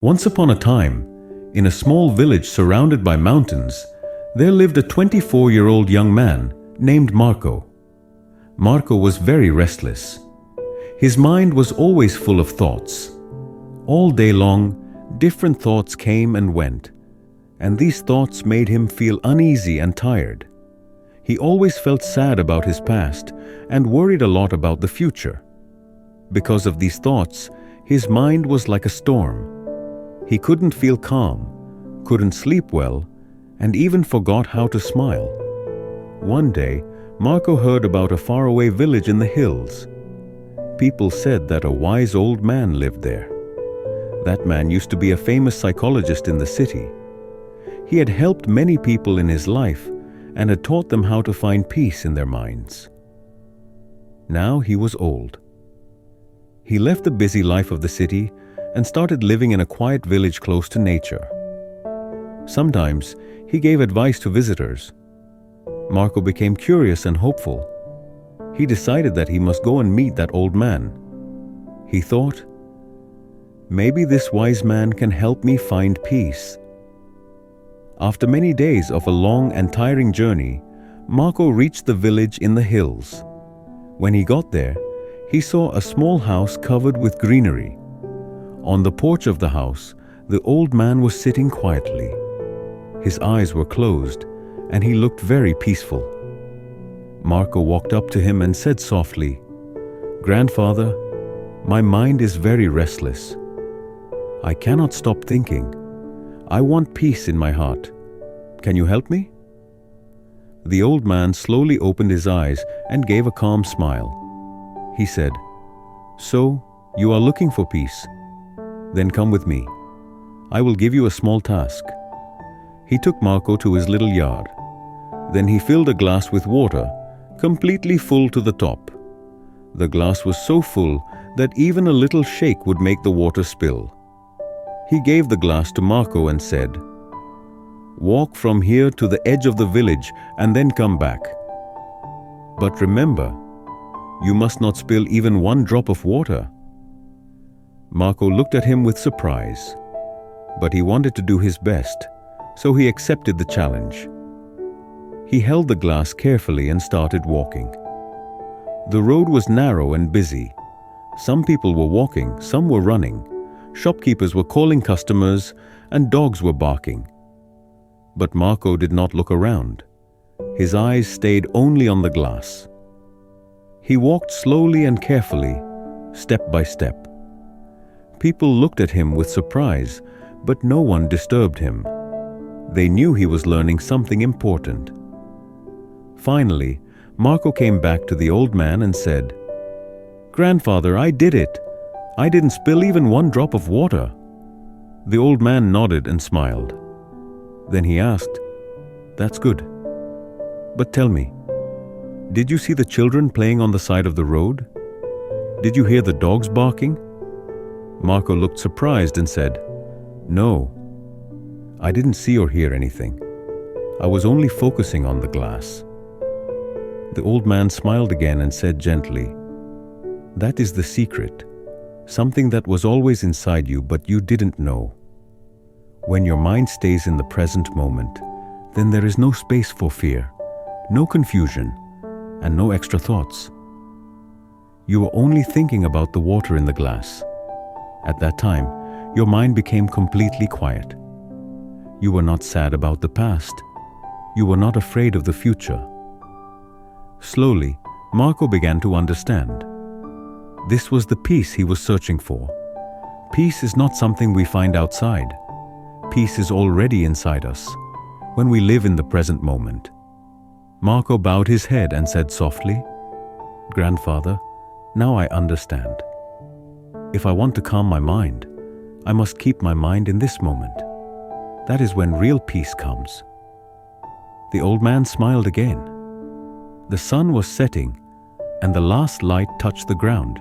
Once upon a time, in a small village surrounded by mountains, there lived a 24-year-old young man named Marco. Marco was very restless. His mind was always full of thoughts. All day long, different thoughts came and went, and these thoughts made him feel uneasy and tired. He always felt sad about his past and worried a lot about the future. Because of these thoughts, his mind was like a storm. He couldn't feel calm, couldn't sleep well, and even forgot how to smile. One day, Marco heard about a faraway village in the hills. People said that a wise old man lived there. That man used to be a famous psychologist in the city. He had helped many people in his life and had taught them how to find peace in their minds. Now he was old. He left the busy life of the city and started living in a quiet village close to nature. Sometimes he gave advice to visitors. Marco became curious and hopeful. He decided that he must go and meet that old man. He thought, maybe this wise man can help me find peace. After many days of a long and tiring journey, Marco reached the village in the hills. When he got there, he saw a small house covered with greenery. On the porch of the house, the old man was sitting quietly. His eyes were closed, and he looked very peaceful. Marco walked up to him and said softly, "Grandfather, my mind is very restless. I cannot stop thinking. I want peace in my heart. Can you help me?" The old man slowly opened his eyes and gave a calm smile. He said, "So, you are looking for peace? Then come with me. I will give you a small task." He took Marco to his little yard. Then he filled a glass with water, completely full to the top. The glass was so full that even a little shake would make the water spill. He gave the glass to Marco and said, "Walk from here to the edge of the village and then come back. But remember, you must not spill even one drop of water." Marco looked at him with surprise, but he wanted to do his best, so he accepted the challenge. He held the glass carefully and started walking. The road was narrow and busy. Some people were walking, some were running. Shopkeepers were calling customers, and dogs were barking. But Marco did not look around. His eyes stayed only on the glass. He walked slowly and carefully, step by step. People looked at him with surprise, but no one disturbed him. They knew he was learning something important. Finally, Marco came back to the old man and said, "Grandfather, I did it. I didn't spill even one drop of water." The old man nodded and smiled. Then he asked, "That's good. But tell me, did you see the children playing on the side of the road? Did you hear the dogs barking?" Marco looked surprised and said, "No, I didn't see or hear anything. I was only focusing on the glass." The old man smiled again and said gently, "That is the secret, something that was always inside you but you didn't know. When your mind stays in the present moment, then there is no space for fear, no confusion, and no extra thoughts. You are only thinking about the water in the glass. At that time, your mind became completely quiet. You were not sad about the past. You were not afraid of the future." Slowly, Marco began to understand. This was the peace he was searching for. Peace is not something we find outside. Peace is already inside us, when we live in the present moment. Marco bowed his head and said softly, "Grandfather, now I understand. If I want to calm my mind, I must keep my mind in this moment. That is when real peace comes." The old man smiled again. The sun was setting, and the last light touched the ground.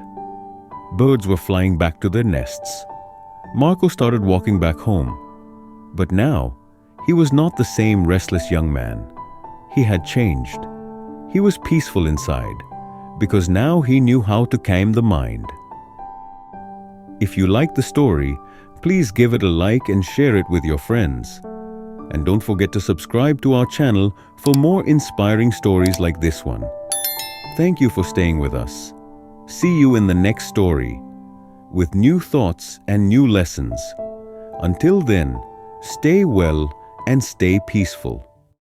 Birds were flying back to their nests. Marco started walking back home. But now, he was not the same restless young man. He had changed. He was peaceful inside, because now he knew how to calm the mind. If you like the story, Please give it a like and share it with your friends. And don't forget to subscribe to our channel for more inspiring stories like this one. Thank you for staying with us. See you in the next story with new thoughts and new lessons. Until then, stay well and stay peaceful.